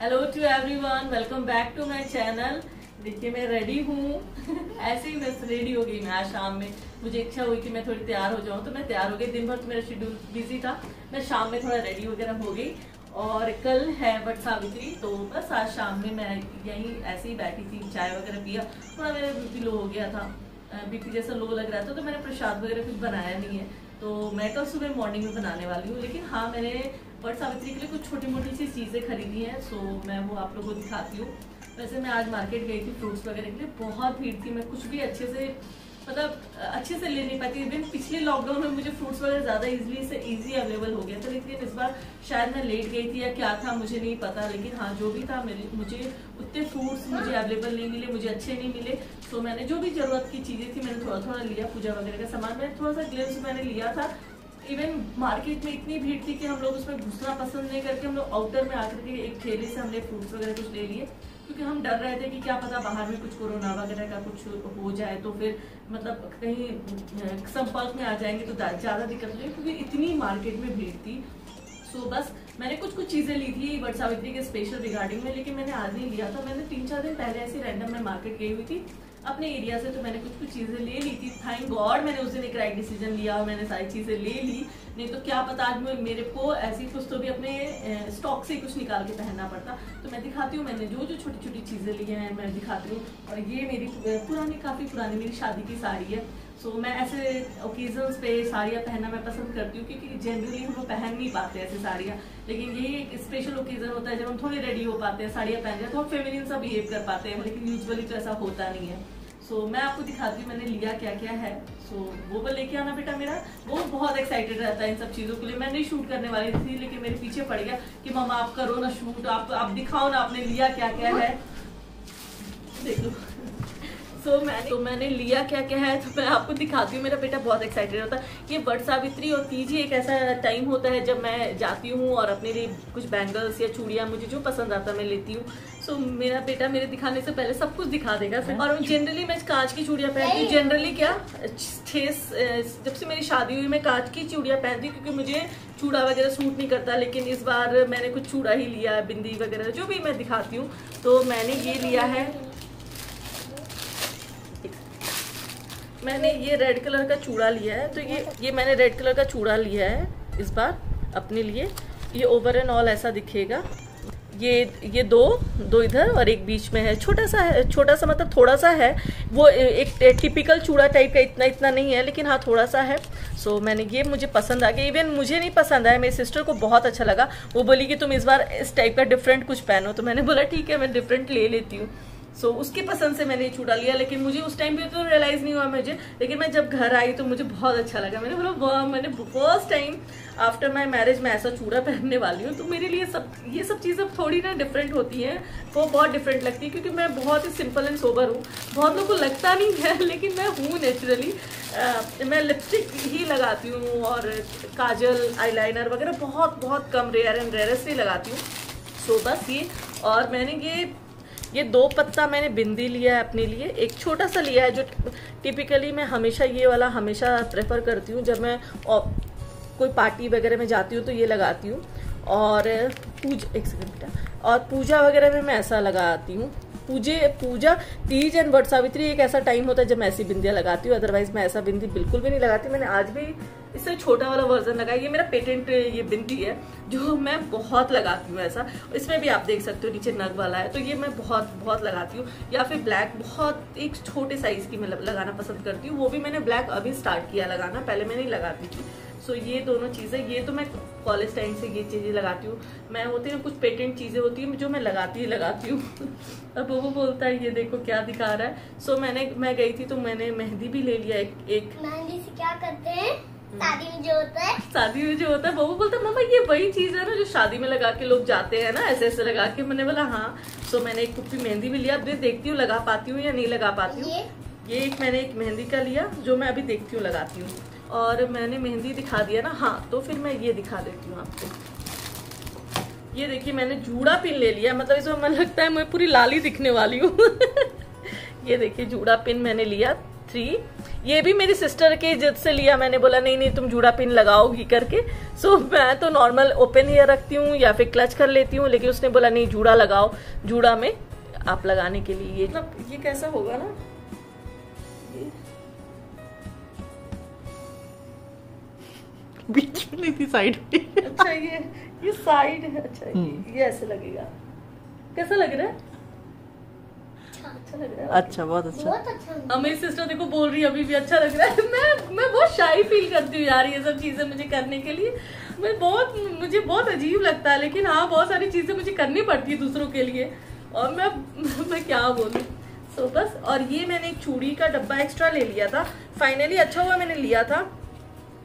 Hello to everyone, welcome back to my channel. देखिए मैं ready हूँ ऐसे ही मैं रेडी हो गई। मैं आज शाम में मुझे इच्छा हुई कि मैं थोड़ी तैयार हो जाऊँ, तो मैं तैयार हो गई। दिन भर तो मेरा शेड्यूल बिजी था, मैं शाम में थोड़ा रेडी वगैरह हो गई। और कल है वट सावित्री, तो बस आज शाम में मैं यहीं ऐसे ही बैठी थी, चाय वगैरह पिया। थोड़ा मेरा बीपी लो हो गया था, बीपी जैसा लो लग रहा था, तो मैंने प्रसाद वगैरह कुछ बनाया नहीं है। तो मैं कल सुबह मॉर्निंग में बनाने वाली हूँ, लेकिन हाँ मैंने वट सावित्री के लिए कुछ छोटी मोटी सी चीज़ें खरीदी हैं, सो मैं वो आप लोगों को दिखाती हूँ। वैसे मैं आज मार्केट गई थी फ्रूट्स वगैरह के लिए, बहुत भीड़ थी, मैं कुछ भी अच्छे से ले नहीं पाती। इवन पिछले लॉकडाउन में मुझे फ्रूट्स वगैरह ज़्यादा इजी अवेलेबल हो गया था, लेकिन इस बार शायद मैं लेट गई थी या क्या था मुझे नहीं पता। लेकिन हाँ जो भी था मुझे उतने फ्रूट्स मुझे अवेलेबल नहीं मिले, मुझे अच्छे नहीं मिले। सो मैंने जो भी जरूरत की चीज़ें थी मैंने थोड़ा थोड़ा लिया। पूजा वगैरह का सामान मैंने थोड़ा सा ग्लिम्स मैंने लिया था। इवन मार्केट में इतनी भीड़ थी कि हम लोग उसमें घुसना पसंद नहीं करके हम लोग आउटर में आकर के एक ठेले से हमने फ्रूट्स वगैरह कुछ ले लिए, क्योंकि हम डर रहे थे कि क्या पता बाहर में कुछ कोरोना वगैरह का कुछ हो जाए तो फिर मतलब कहीं संपर्क में आ जाएंगे तो ज़्यादा दिक्कत हो जाएगी, क्योंकि इतनी मार्केट में भीड़ थी। सो बस मैंने कुछ चीज़ें ली थी वट सावित्री के स्पेशल रिगार्डिंग में, लेकिन मैंने आज नहीं लिया था। मैंने 3-4 दिन पहले ऐसे रैंडम में मार्केट गई हुई थी अपने एरिया से, तो मैंने कुछ चीज़ें ले ली थी। थैंक गॉड मैंने उस दिन एक राइट डिसीजन लिया और मैंने सारी चीज़ें ले ली, नहीं तो क्या पता आज मेरे को ऐसी कुछ तो भी अपने स्टॉक से कुछ निकाल के पहनना पड़ता। तो मैं दिखाती हूँ मैंने जो छोटी छोटी चीज़ें ली हैं मैं दिखाती हूँ। और ये मेरी काफ़ी पुरानी मेरी शादी की साड़ी है। सो मैं ऐसे ओकेजन्स पे साड़ियाँ पहनना मैं पसंद करती हूँ, क्योंकि जनरली हम लोग पहन नहीं पाते ऐसे साड़ियाँ, लेकिन यही एक स्पेशल ओकेजन होता है जब हम थोड़े रेडी हो पाते हैं, साड़ियाँ पहन जाए तो हम फेमिनिन सा बिहेव कर पाते हैं, लेकिन यूजुअली तो ऐसा होता नहीं है। सो मैं आपको दिखाती हूँ मैंने लिया क्या क्या है। सो वो लेके आना बेटा मेरा, वो बहुत एक्साइटेड रहता है इन सब चीज़ों के लिए। मैं नहीं शूट करने वाली थी, लेकिन मेरे पीछे पड़ गया कि मम्मा आप करो ना शूट, आप दिखाओ ना आपने लिया क्या क्या है, देखो। मैंने लिया क्या क्या है तो मैं आपको दिखाती हूँ। मेरा बेटा बहुत एक्साइटेड होता है। ये वट सावित्री और तीज ही एक ऐसा टाइम होता है जब मैं जाती हूँ और अपने लिए कुछ बैंगल्स या चूड़ियाँ मुझे जो पसंद आता है मैं लेती हूँ। सो मेरा बेटा मेरे दिखाने से पहले सब कुछ दिखा देगा। और जनरली मैं कांच की चूड़ियाँ पहनती हूँ। जनरली क्या जब से मेरी शादी हुई मैं कांच की चूड़ियाँ पहनती हूँ, क्योंकि मुझे चूड़ा वगैरह सूट नहीं करता। लेकिन इस बार मैंने कुछ चूड़ा ही लिया, बिंदी वगैरह जो भी मैं दिखाती हूँ। तो मैंने ये लिया है, मैंने ये रेड कलर का चूड़ा लिया है। तो ये मैंने रेड कलर का चूड़ा लिया है इस बार अपने लिए। ये ओवर एंड ऑल ऐसा दिखेगा। ये दो इधर और एक बीच में है, छोटा सा मतलब थोड़ा सा है। वो एक टिपिकल चूड़ा टाइप का इतना नहीं है, लेकिन हाँ थोड़ा सा है। सो मैंने ये मुझे पसंद आ गया। इवन मुझे नहीं पसंद आया, मेरी सिस्टर को बहुत अच्छा लगा। वो बोली कि तुम इस बार इस टाइप का डिफरेंट कुछ पहनो, तो मैंने बोला ठीक है मैं डिफरेंट ले लेती हूँ। सो उसकी पसंद से मैंने चूड़ा लिया, लेकिन मुझे उस टाइम पे तो रियलाइज़ नहीं हुआ मुझे, लेकिन मैं जब घर आई तो मुझे बहुत अच्छा लगा। मैंने बोला वाह, मैंने first time after my marriage मैं ऐसा चूड़ा पहनने वाली हूँ। तो मेरे लिए ये सब चीज़ें थोड़ी ना डिफरेंट होती हैं, वो बहुत डिफरेंट लगती है, क्योंकि मैं बहुत ही सिंपल एंड सोबर हूँ। बहुत लोगों को लगता नहीं है, लेकिन मैं हूँ नेचुरली। मैं लिपस्टिक ही लगाती हूँ और काजल आईलाइनर वगैरह बहुत कम रेयरली लगाती हूँ। सो बस ये, और मैंने ये 2 पत्ता मैंने बिंदी लिया है अपने लिए। एक छोटा सा लिया है जो टिपिकली मैं हमेशा ये वाला हमेशा प्रेफर करती हूँ जब मैं कोई पार्टी वगैरह में जाती हूँ तो ये लगाती हूँ। और और पूजा वगैरह में मैं ऐसा लगाती हूँ। पूजा तीज एंड वट सावित्री एक ऐसा टाइम होता है जब मैं ऐसी बिंदियाँ लगाती हूँ, अदरवाइज मैं ऐसा बिंदी बिल्कुल भी नहीं लगाती। मैंने आज भी इससे छोटा वाला वर्जन लगाया। ये मेरा पेटेंट ये बिंदी है जो मैं बहुत लगाती हूँ ऐसा। इसमें भी आप देख सकते हो नीचे नग वाला है, तो ये मैं बहुत लगाती हूँ। या फिर ब्लैक बहुत एक छोटे साइज की मैं लगाना पसंद करती हूँ, वो भी मैंने ब्लैक अभी स्टार्ट किया लगाना, पहले मैं नहीं लगाती थी। सो ये दोनों चीज़ें, ये तो मैं कॉलेज टाइम से ये चीज़ें लगाती हूँ। मैं होती है कुछ पेटेंट चीज़ें होती हैं जो मैं लगाती हूँ अब वो बोलता है ये देखो क्या दिखा रहा है। सो मैं गई थी तो मैंने मेहंदी भी ले लिया एक। मेहंदी से क्या करते हैं? शादी में जो होता है वो बोलता है मम्मा ये वही चीज़ है ना जो शादी में लगा के लोग जाते हैं ना, ऐसे लगा के। मैंने बोला हाँ। सो मैंने एक कुप्पी मेहंदी भी लिया। अब देखती हूँ लगा पाती हूँ या नहीं लगा पाती हूँ। ये मैंने एक मेहंदी का लिया जो मैं अभी देखती हूँ लगाती हूँ। और मैंने मेहंदी दिखा दिया ना, हाँ तो फिर मैं ये दिखा देती हूँ आपको। ये देखिए मैंने जूड़ा पिन ले लिया, मतलब इसमें मन लगता है मैं पूरी लाली दिखने वाली हूँ ये देखिए जूड़ा पिन मैंने लिया 3। ये भी मेरी सिस्टर के जिद से लिया, मैंने बोला नहीं नहीं तुम जूड़ा पिन लगाओगी करके। सो मैं तो नॉर्मल ओपन हेयर रखती हूँ या फिर क्लच कर लेती हूँ, लेकिन उसने बोला नहीं जूड़ा लगाओ, जूड़ा में आप लगाने के लिए ये मतलब ये कैसा होगा ना, बीच में नहीं थी, साइड में। अच्छा ये साइड है। अच्छा ये ऐसे लगेगा, कैसा लग रहा है? अच्छा लग रहा है। अच्छा, बहुत अच्छा। मेरी सिस्टर देखो बोल रही है अभी भी अच्छा लग रहा है। मैं बहुत शाई फील करती हूँ यार ये सब चीजें मुझे करने के लिए, मुझे बहुत अजीब लगता है, लेकिन हाँ बहुत सारी चीजें मुझे करनी पड़ती है दूसरों के लिए, और मैं क्या बोलूँ। सो बस, और ये मैंने एक चूड़ी का डब्बा एक्स्ट्रा ले लिया था, फाइनली अच्छा हुआ मैंने लिया था,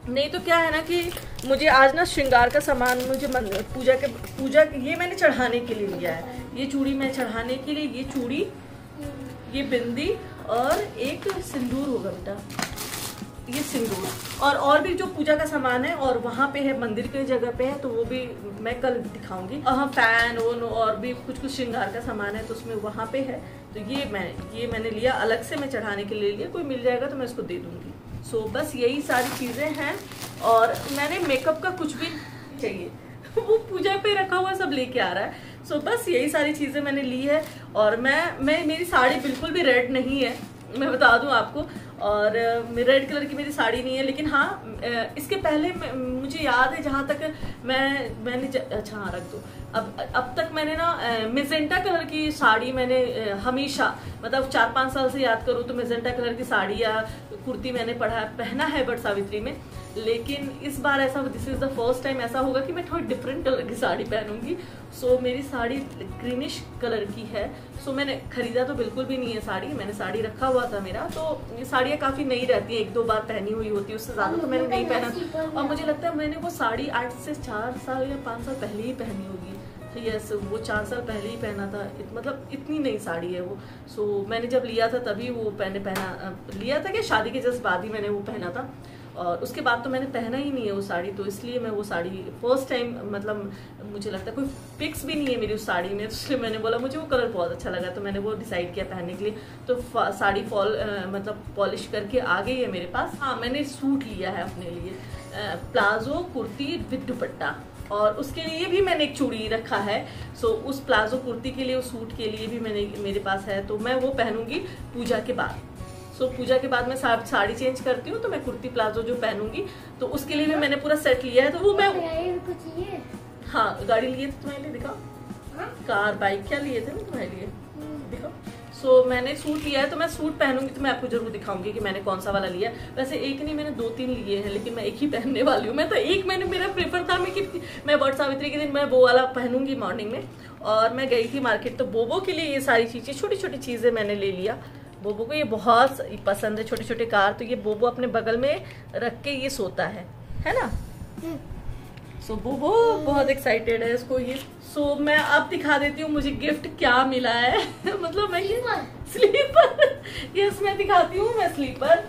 नहीं तो क्या है ना कि मुझे आज ना श्रृंगार का सामान मुझे पूजा ये मैंने चढ़ाने के लिए लिया है। ये चूड़ी मैं चढ़ाने के लिए, ये चूड़ी, ये बिंदी और एक सिंदूर होगा बेटा, ये सिंदूर, और भी जो पूजा का सामान है, और वहाँ पे है मंदिर के जगह पे है, तो वो भी मैं कल दिखाऊंगी। हाँ फैन और भी कुछ श्रृंगार का सामान है तो उसमें वहाँ पे है, तो ये मैंने लिया अलग से, मैं चढ़ाने के लिए लिया, कोई मिल जाएगा तो मैं उसको दे दूंगी। सो बस यही सारी चीजें हैं, और मैंने मेकअप का कुछ भी चाहिए वो पूजा पे रखा हुआ सब लेके आ रहा है। सो बस यही सारी चीजें मैंने ली है, और मैं मेरी साड़ी बिल्कुल भी रेड नहीं है, मैं बता दूं आपको, और रेड कलर की मेरी साड़ी नहीं है, लेकिन हाँ इसके पहले मुझे याद है जहाँ तक मैंने अच्छा हाँ रख दो, अब तक मैंने ना मेजेंटा कलर की साड़ी मैंने हमेशा मतलब 4-5 साल से याद करूँ तो मेजेंटा कलर की साड़ी या कुर्ती मैंने पहना है बट सावित्री में, लेकिन इस बार ऐसा this is the first time ऐसा होगा कि मैं थोड़ी डिफरेंट कलर की साड़ी पहनूंगी। सो मेरी साड़ी ग्रीनिश कलर की है। सो मैंने खरीदा तो बिल्कुल भी नहीं है साड़ी, मैंने साड़ी रखा हुआ था मेरा, तो ये साड़ियाँ काफी नई रहती है, 1-2 बार पहनी हुई होती है, उससे ज्यादा तो मैंने नहीं पहना, और मुझे लगता है मैंने वो साड़ी 8 से 4 साल या 5 साल पहले ही पहनी होगी। यस वो 4 साल पहले ही पहना था, मतलब इतनी नई साड़ी है वो। सो मैंने जब लिया था तभी वो लिया था कि शादी के जस्ट बाद ही मैंने वो पहना था, और उसके बाद तो मैंने पहना ही नहीं है वो साड़ी, तो इसलिए मैं वो साड़ी फर्स्ट टाइम, मतलब मुझे लगता है कोई फिक्स भी नहीं है मेरी उस साड़ी में, तो इसलिए मैंने बोला मुझे वो कलर बहुत अच्छा लगा, तो मैंने वो डिसाइड किया पहनने के लिए। तो साड़ी मतलब पॉलिश करके आ गई है मेरे पास। हाँ मैंने सूट लिया है अपने लिए, प्लाजो कुर्ती विद दुपट्टा, और उसके लिए भी मैंने एक चूड़ी रखा है। सो उस प्लाजो कुर्ती के लिए, उस सूट के लिए भी मेरे पास है, तो मैं वो पहनूंगी पूजा के बाद। सो पूजा के बाद मैं साड़ी चेंज करती हूँ, तो मैं कुर्ती प्लाजो जो पहनूंगी, तो उसके लिए भी मैंने पूरा सेट लिया है, तो वो मैं हाँ गाड़ी लिए थे तुम्हारे लिए, दिखाओ कार बाइक क्या लिए थे ना तुम्हारे लिए, दिखाओ। सो मैंने सूट लिया है, तो मैं सूट पहनूंगी तो मैं आपको जरूर दिखाऊंगी कि मैंने कौन सा वाला लिया। वैसे एक नहीं मैंने 2-3 लिए हैं, लेकिन मैं एक ही पहनने वाली हूँ। मैं तो एक मेरा प्रेफर था मैं वट सावित्री के दिन मैं वो वाला पहनूंगी मॉर्निंग में। और मैं गई थी मार्केट, तो बोबो के लिए ये सारी चीजें, छोटी छोटी चीजें मैंने ले लिया। बोबो को ये बहुत पसंद है, छोटे छोटे कार, तो ये बोबो अपने बगल में रख के ये सोता है ना। सो बोबो बहुत एक्साइटेड है इसको ये। सो मैं अब दिखा देती हूँ मुझे गिफ्ट क्या मिला है मतलब मैं ये स्लीपर यस मैं दिखाती हूँ। मैं स्लीपर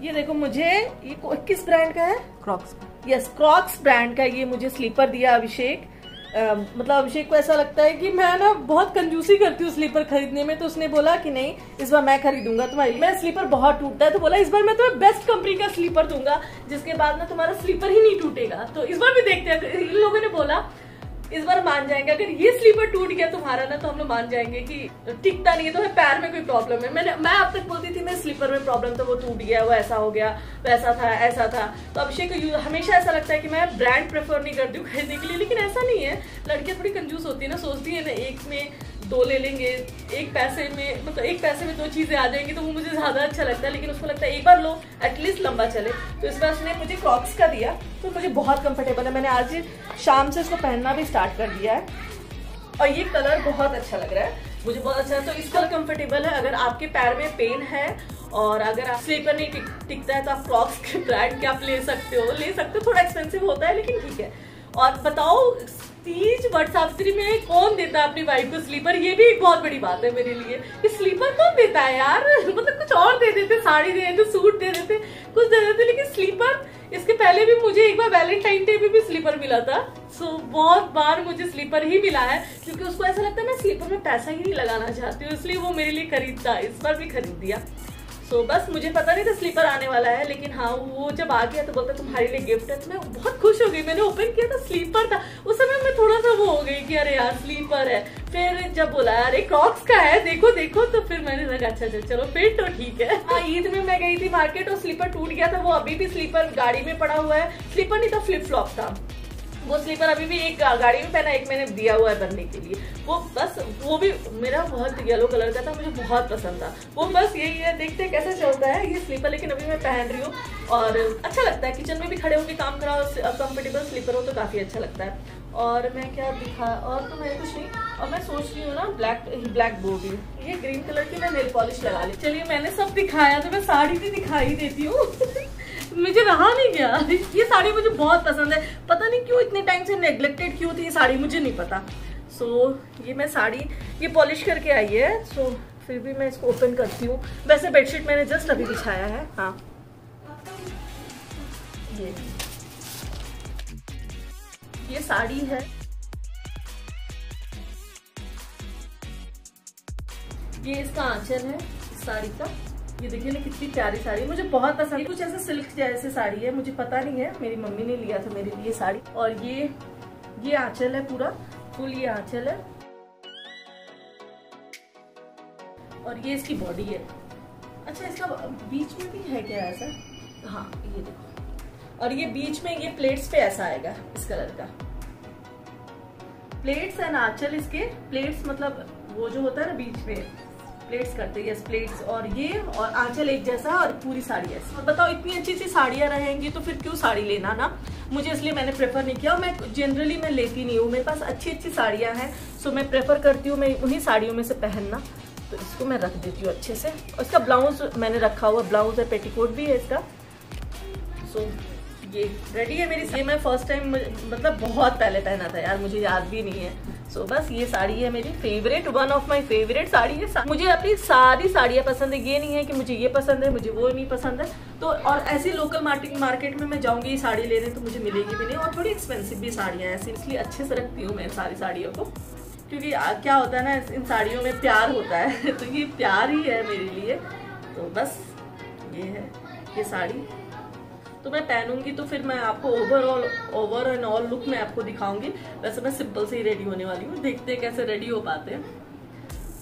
ये देखो, मुझे ये किस ब्रांड का है? क्रॉक्स। यस क्रॉक्स ब्रांड का ये मुझे स्लीपर दिया अभिषेक। मतलब अभिषेक को ऐसा लगता है कि मैं ना बहुत कंजूसी करती हूँ स्लीपर खरीदने में, तो उसने बोला कि नहीं इस बार मैं खरीदूंगा तुम्हारी, मेरा स्लीपर बहुत टूटता है, तो बोला इस बार मैं तुम्हें बेस्ट कंपनी का स्लीपर दूंगा जिसके बाद ना तुम्हारा स्लीपर ही नहीं टूटेगा। तो इस बार भी देखते हैं, इन लोगों ने बोला इस बार मान जाएंगे, अगर ये स्लीपर टूट गया तुम्हारा ना तो हम लोग मान जाएंगे कि टिकता नहीं है, तो पैर में कोई प्रॉब्लम है। मैं अब तक बोलती थी मैं स्लीपर में प्रॉब्लम था, वो टूट गया, वो ऐसा हो गया, वैसा था ऐसा था। तो अभिषेक को हमेशा ऐसा लगता है कि मैं ब्रांड प्रेफर नहीं करती हूँ खरीदने के लिए, लेकिन ऐसा नहीं है। लड़कियां थोड़ी कंजूस होती है ना, सोचती है ना एक में 2 ले लेंगे, एक पैसे में 2 चीजें आ जाएंगी, तो वो मुझे ज्यादा अच्छा लगता है। लेकिन उसको लगता है एक बार लो एटलीस्ट लंबा चले, तो इस बार उसने मुझे क्रॉक्स का दिया, तो मुझे बहुत कंफर्टेबल है। मैंने आज शाम से इसको पहनना भी स्टार्ट कर दिया है, और ये कलर बहुत अच्छा लग रहा है, मुझे बहुत अच्छा है। तो इसका कंफर्टेबल है, अगर आपके पैर में पेन है और अगर आप स्लीपर नहीं टिकता है तो आप क्रॉक्स के ब्रांड के आप ले सकते हो। थोड़ा एक्सपेंसिव होता है लेकिन ठीक है। और बताओ तीज वट सावित्री में कौन देता है अपनी वाइफ को स्लीपर? ये भी एक बहुत बड़ी बात है मेरे लिए कि स्लीपर कौन देता है यार मतलब कुछ और दे देते, साड़ी दे देते, सूट दे देते, कुछ दे देते, लेकिन स्लीपर। इसके पहले भी मुझे एक बार वैलेंटाइन डे पे भी स्लीपर मिला था। सो बहुत बार मुझे स्लीपर ही मिला है, क्योंकि उसको ऐसा लगता है मैं स्लीपर में पैसा ही नहीं लगाना चाहती हूँ, इसलिए वो मेरे लिए खरीदता है। इस बार भी खरीद दिया। सो बस मुझे पता नहीं था स्लीपर आने वाला है, लेकिन हाँ वो जब आ गया तो बोलता तुम्हारे लिए गिफ्ट है, तो मैं बहुत खुश हो गई। मैंने ओपन किया था, स्लीपर था। उस समय मैं थोड़ा सा वो हो गई कि अरे यार स्लीपर है। फिर जब बोला अरे क्रॉक्स का है, देखो देखो, तो फिर मैंने लगा अच्छा चलो फिर तो ठीक है। हाँ, ईद में मैं गई थी मार्केट और स्लीपर टूट गया था। वो अभी भी स्लीपर गाड़ी में पड़ा हुआ है। स्लीपर नहीं था, फ्लिप फ्लॉप था। वो स्लीपर अभी भी एक गाड़ी में पहना, एक मैंने दिया हुआ है बनने के लिए। वो बस वो भी मेरा बहुत येलो कलर का था, मुझे बहुत पसंद था वो। बस यही है, देखते हैं कैसे चलता है ये स्लीपर, लेकिन अभी मैं पहन रही हूँ और अच्छा लगता है। किचन में भी खड़े होकर काम कराओ, कंफर्टेबल स्लीपर हो तो काफी अच्छा लगता है। और मैं क्या दिखा, और तो मैं कुछ नहीं। और मैं सोच रही हूँ ना ब्लैक बोर्ड, ये ग्रीन कलर की मैं नेल पॉलिश लगा ली। चलिए मैंने सब दिखाया, तो मैं साड़ी भी दिखाई देती हूँ। मुझे रहा नहीं गया, ये साड़ी मुझे बहुत पसंद है। पता नहीं क्यों इतने टाइम से नेग्लेक्टेड क्यों थी ये साड़ी, मुझे नहीं पता। सो ये मैं साड़ी ये पॉलिश करके आई है। सो फिर भी मैं इसको ओपन करती हूँ। वैसे बेडशीट मैंने जस्ट अभी बिछाया है। हाँ ये साड़ी है। ये इसका आंचल है साड़ी का। ये देखिए ना कितनी प्यारी साड़ी, मुझे बहुत पसंद है। कुछ ऐसा सिल्क जैसे साड़ी है, मुझे पता नहीं है, मेरी मम्मी ने लिया था मेरे लिए साड़ी। और ये आंचल है, पूरा फुल ये आंचल है। और ये इसकी बॉडी है। अच्छा इसका बीच में भी है क्या ऐसा? हाँ ये देखो। और ये बीच में ये प्लेट्स पे ऐसा आएगा इस कलर का। प्लेट्स एंड आंचल, इसके प्लेट्स मतलब वो जो होता है ना बीच में प्लेट्स करते हैं, यस प्लेट्स। और ये और आंचल एक जैसा और पूरी साड़ी ऐसी। और बताओ इतनी अच्छी सी साड़ियां रहेंगी तो फिर क्यों साड़ी लेना ना। मुझे इसलिए मैंने प्रेफर नहीं किया। मैं जनरली मैं लेती नहीं हूँ, मेरे पास अच्छी साड़ियां हैं। सो मैं प्रेफर करती हूँ मैं उन्हीं साड़ियों में से पहनना। तो इसको मैं रख देती हूँ अच्छे से। और इसका ब्लाउज मैंने रखा हुआ, ब्लाउज है, पेटीकोट भी है इसका। सो ये रेडी है मेरी। ये मैं फर्स्ट टाइम मतलब बहुत पहले पहना था यार, मुझे याद भी नहीं है। सो बस ये साड़ी है मेरी favourite, one of my favourite sari है। मुझे अपनी सारी साड़ियाँ पसंद है, ये नहीं है कि मुझे ये पसंद है मुझे वो नहीं पसंद है। तो और ऐसी लोकल मार्केट में मैं जाऊंगी ये साड़ी लेने तो मुझे मिलेगी भी नहीं। और थोड़ी एक्सपेंसिव भी साड़ियाँ ऐसी, इसलिए अच्छे से रखती हूँ मैं सारी साड़ियों को। क्योंकि क्या होता है ना, इन साड़ियों में प्यार होता है। तो ये प्यार ही है मेरे लिए। तो बस ये है ये साड़ी। तो मैं पहनूंगी तो फिर मैं आपको ओवर एंड ऑल लुक में आपको दिखाऊंगी। वैसे मैं सिंपल से ही रेडी होने वाली हूँ, देखते हैं कैसे रेडी हो पाते हैं।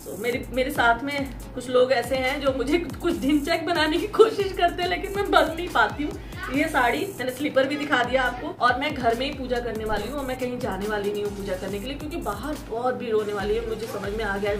तो मेरे साथ में कुछ लोग ऐसे हैं जो मुझे कुछ ढिंचैक बनाने की कोशिश करते हैं, लेकिन मैं बन नहीं पाती हूँ। ये साड़ी मैंने स्लीपर भी दिखा दिया आपको। और मैं घर में ही पूजा करने वाली हूँ और मैं कहीं जाने वाली नहीं हूँ पूजा करने के लिए, क्योंकि बाहर बहुत भीड़ होने वाली है। मुझे समझ में आ गया है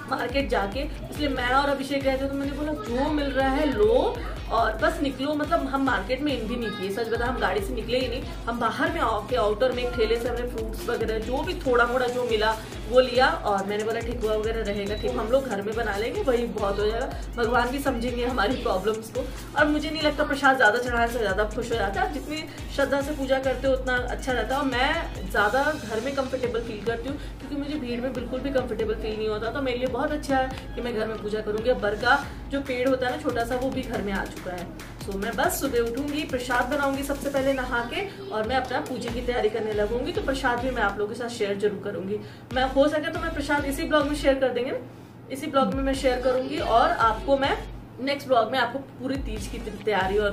मार्केट जाके। इसलिए मैं और अभिषेक गए थे तो मैंने बोला जो मिल रहा है लो और बस निकलो। मतलब हम मार्केट में इन भी नहीं किए, सच बता हम गाड़ी से निकले ही नहीं। हम बाहर में आके आउटर में एक ठेले से हमने फ्रूट्स वगैरह जो भी थोड़ा मोड़ा जो मिला वो लिया। और मैंने बोला ठेकुआ वगैरह रहेगा, ठीक हम लोग घर में बना लेंगे, वही बहुत हो जाएगा। भगवान भी समझेंगे हमारी प्रॉब्लम्स को। और मुझे नहीं लगता प्रसाद ज्यादा चढ़ाने से ज्यादा खुश हो जाता है। आप जितनी श्रद्धा से पूजा करते हो उतना अच्छा रहता है। और मैं ज्यादा घर में कंफर्टेबल फील करती हूँ, क्योंकि मुझे भीड़ में बिल्कुल भी कंफर्टेबल फील नहीं होता। तो मेरे लिए बहुत अच्छा है कि मैं घर में पूजा करूंगी। बर का जो पेड़ होता है ना छोटा सा, वो भी घर में आ चुका है। तो मैं बस सुबह उठूंगी, प्रसाद बनाऊंगी सबसे पहले नहा के, और मैं अपना पूजा की तैयारी करने लगूंगी। तो प्रसाद भी मैं आप लोगों के साथ शेयर जरूर करूंगी। मैं हो सके तो मैं प्रसाद इसी ब्लॉग में शेयर कर देंगे, इसी ब्लॉग में मैं शेयर करूंगी। और आपको मैं नेक्स्ट ब्लॉग में आपको पूरी तीज की तैयारी और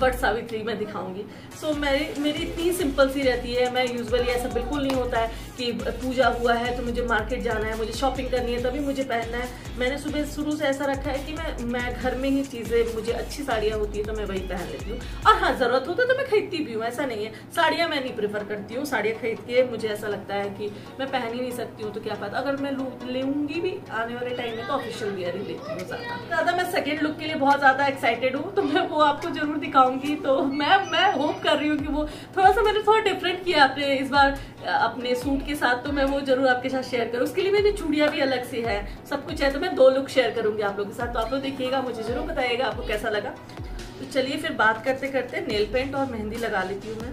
वट सावित्री में दिखाऊंगी। सो मेरी इतनी सिंपल सी रहती है। मैं यूजुअली ऐसा बिल्कुल नहीं होता है कि पूजा हुआ है तो मुझे मार्केट जाना है, मुझे शॉपिंग करनी है तभी मुझे पहनना है। मैंने सुबह शुरू से ऐसा रखा है कि मैं घर में ही चीजें, मुझे अच्छी साड़ियाँ होती है तो मैं वही पहन लेती हूँ। और हाँ जरूरत होता है तो मैं खरीदती भी हूँ, ऐसा नहीं है। साड़ियाँ मैं नहीं प्रेफर करती हूँ, साड़ियाँ खरीद के मुझे ऐसा लगता है कि मैं पहन ही नहीं सकती हूँ तो क्या फायदा। अगर मैं लूंगी भी आने वाले टाइम में तो ऑफिशियल वेयर ही लेती हूँ ज्यादा। मैं सेकेंड लुक के लिए बहुत ज्यादा एक्साइटेड हूँ, तो मैं वो आपको जरूर दिखाऊंगी। तो मैं होप कर रही हूँ कि वो थोड़ा सा मैंने थोड़ा डिफरेंट किया अपने इस बार अपने सूट के साथ, तो मैं वो जरूर आपके साथ शेयर करूँ। उसके लिए मेरी चूड़ियाँ भी अलग से है, सब कुछ है। तो मैं 2 लुक शेयर करूंगी आप लोगों के साथ। तो आप लोग देखिएगा, मुझे जरूर बताइएगा आपको कैसा लगा। तो चलिए फिर बात करते करते नेल पेंट और मेहंदी लगा लेती हूँ। मैं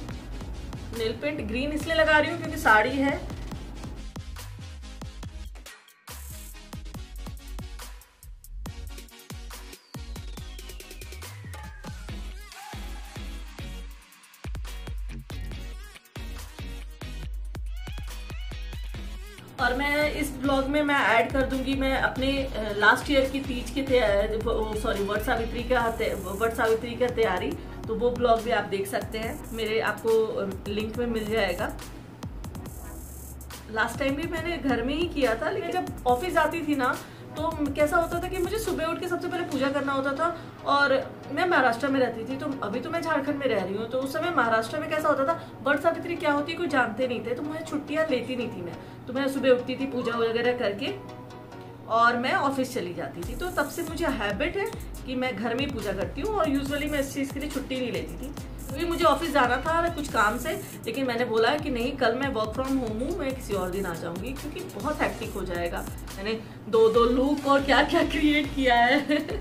नेल पेंट ग्रीन इसलिए लगा रही हूँ क्योंकि साड़ी है। और मैं इस ब्लॉग में मैं ऐड कर दूंगी मैं अपने लास्ट ईयर की तीज की वट सावित्री का तैयारी, तो वो ब्लॉग भी आप देख सकते हैं, मेरे आपको लिंक में मिल जाएगा। लास्ट टाइम भी मैंने घर में ही किया था, लेकिन जब ऑफिस जाती थी ना तो कैसा होता था कि मुझे सुबह उठ के सबसे पहले पूजा करना होता था। और मैं महाराष्ट्र में रहती थी, तो अभी तो मैं झारखंड में रह रही हूँ, तो उस समय महाराष्ट्र में कैसा होता था, वट सावित्री क्या होती है कोई जानते नहीं थे, तो मुझे छुट्टियां लेती नहीं थी मैं, तो मैं सुबह उठती थी पूजा वगैरह करके और मैं ऑफिस चली जाती थी। तो तब से मुझे हैबिट है कि मैं घर में ही पूजा करती हूँ और यूजुअली मैं इस चीज़ के लिए छुट्टी नहीं लेती थी, क्योंकि मुझे ऑफिस जाना था कुछ काम से। लेकिन मैंने बोला कि नहीं, कल मैं वर्क फ्रॉम होम हूँ, मैं किसी और दिन आ जाऊंगी, क्योंकि बहुत हैक्टिक हो जाएगा। मैंने दो लुक और क्या क्या क्रिएट किया है।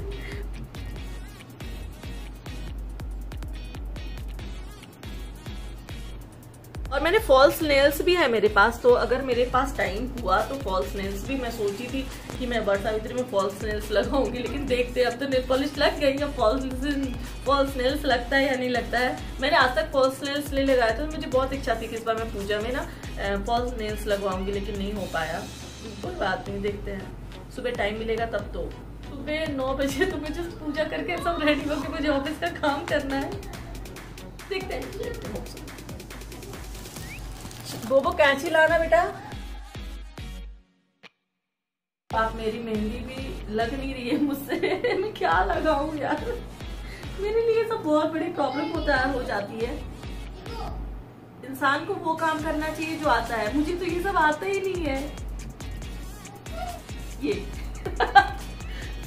और मैंने फॉल्स नेल्स भी है मेरे पास, तो अगर मेरे पास टाइम हुआ तो फॉल्स नेल्स भी मैं सोची थी कि मैं वट सावित्री में फॉल्स नेल्स लगाऊंगी, लेकिन देखते अब तो नेल पॉलिश लग गई है, फॉल्स नेल्स लगता है या नहीं लगता है। मैंने आज तक फॉल्स नेल्स नहीं लगाया था, मुझे बहुत इच्छा थी कि इस बार मैं पूजा में ना फॉल्स नेल्स लगवाऊंगी, लेकिन नहीं हो पाया। कोई बात नहीं, देखते हैं सुबह टाइम मिलेगा तब। तो सुबह 9 बजे तो मुझे पूजा करके सब रेडी होकर मुझे ऑफिस का काम करना है, देखते हैं। बोबो कैंची लाना बेटा। आप मेरी मेहंदी भी लग नहीं रही है मुझसे। मैं क्या लगाऊं यार, मेरे लिए सब बहुत बड़ी प्रॉब्लम हो जाती है। इंसान को वो काम करना चाहिए जो आता है, मुझे तो ये सब आता ही नहीं है ये।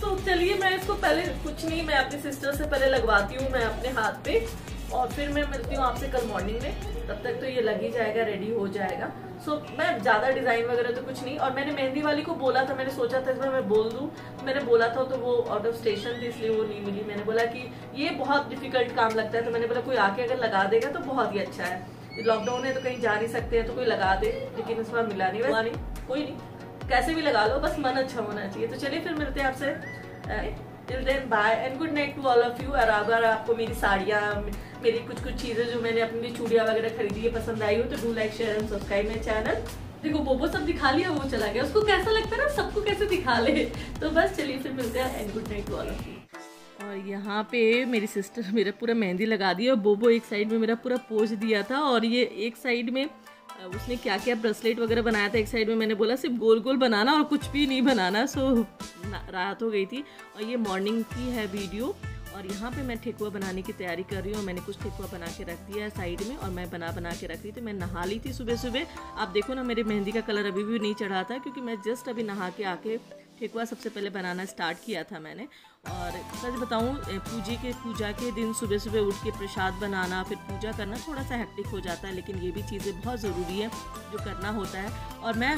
तो चलिए मैं इसको पहले कुछ नहीं, मैं अपनी सिस्टर से पहले लगवाती हूँ मैं अपने हाथ पे, और फिर मैं मिलती हूँ आपसे कल मॉर्निंग में। तब तक तो ये लग ही जाएगा, रेडी हो जाएगा। सो मैं ज़्यादा डिज़ाइन वगैरह तो कुछ नहीं। और मैंने मेहंदी वाली को बोला था, मैंने सोचा था इस बार मैं बोल दूँ, मैंने बोला था तो वो आउट ऑफ स्टेशन थी इसलिए वो नहीं मिली। मैंने बोला कि ये बहुत डिफिकल्ट काम लगता है, तो मैंने बोला कोई आके अगर लगा देगा तो बहुत ही अच्छा है। लॉकडाउन है तो कहीं जा नहीं सकते हैं, तो कोई लगा दे, लेकिन इस बार मिला नहीं। कोई नहीं, कैसे भी लगा लो, बस मन अच्छा होना चाहिए। तो चलिए फिर मिलते हैं आपसे। Till then bye and good night to all of you. और अगर आपको मेरी साड़ियाँ, मेरी कुछ चीज़ें जो मैंने अपने लिए चूड़ियाँ वगैरह खरीदी है पसंद आई हो, तो do like share and subscribe my channel. देखो बोबो सब दिखा लिया, वो चला गया, उसको कैसा लगता है ना सबको कैसे दिखा ले। तो बस चलिए फिर मिलते हैं and good night to all of you. और यहाँ पे मेरी सिस्टर मेरा पूरा मेहंदी लगा दी, और बोबो एक साइड में मेरा पूरा पोज दिया था, और ये एक साइड में उसने क्या क्या ब्रेसलेट वगैरह बनाया था, एक साइड में मैंने बोला सिर्फ गोल गोल बनाना और कुछ भी नहीं बनाना। सो रात हो गई थी, और ये मॉर्निंग की है वीडियो। और यहाँ पे मैं ठेकुआ बनाने की तैयारी कर रही हूँ। मैंने कुछ ठेकुआ बना के रख दिया है साइड में, और मैं बना के रख रही थी। मैं नहा ली थी सुबह सुबह। आप देखो ना मेरी मेहंदी का कलर अभी भी नहीं चढ़ा था, क्योंकि मैं जस्ट अभी नहा के आके ठेकुआ सबसे पहले बनाना स्टार्ट किया था मैंने। और सच बताऊँ, पूजा के दिन सुबह सुबह उठ के प्रसाद बनाना, फिर पूजा करना थोड़ा सा हेक्टिक हो जाता है, लेकिन ये भी चीज़ें बहुत ज़रूरी है जो करना होता है। और मैं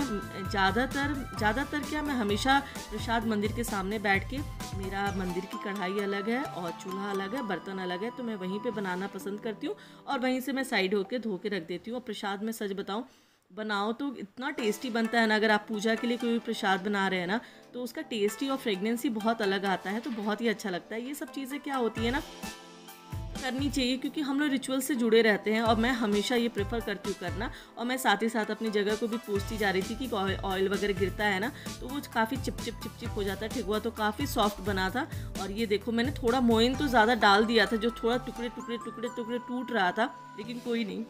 ज़्यादातर क्या, मैं हमेशा प्रसाद मंदिर के सामने बैठ के, मेरा मंदिर की कढ़ाई अलग है और चूल्हा अलग है, बर्तन अलग है, तो मैं वहीं पे बनाना पसंद करती हूँ, और वहीं से मैं साइड होके धो के रख देती हूँ। और प्रसाद में सच बताऊँ, बनाओ तो इतना टेस्टी बनता है ना। अगर आप पूजा के लिए कोई प्रसाद बना रहे हैं ना, तो उसका टेस्टी और फ्रेगनेंस ही बहुत अलग आता है, तो बहुत ही अच्छा लगता है। ये सब चीज़ें क्या होती है ना, करनी चाहिए, क्योंकि हम लोग रिचुअल से जुड़े रहते हैं, और मैं हमेशा ये प्रेफर करती हूँ करना। और मैं साथ ही साथ अपनी जगह को भी पूछती जा रही थी कि ऑयल वगैरह गिरता है ना, तो वो काफ़ी चिप हो जाता है। ठेकुआ तो काफ़ी सॉफ्ट बना था। और ये देखो, मैंने थोड़ा मोइन तो ज़्यादा डाल दिया था, जो थोड़ा टुकड़े टूट रहा था, लेकिन कोई नहीं।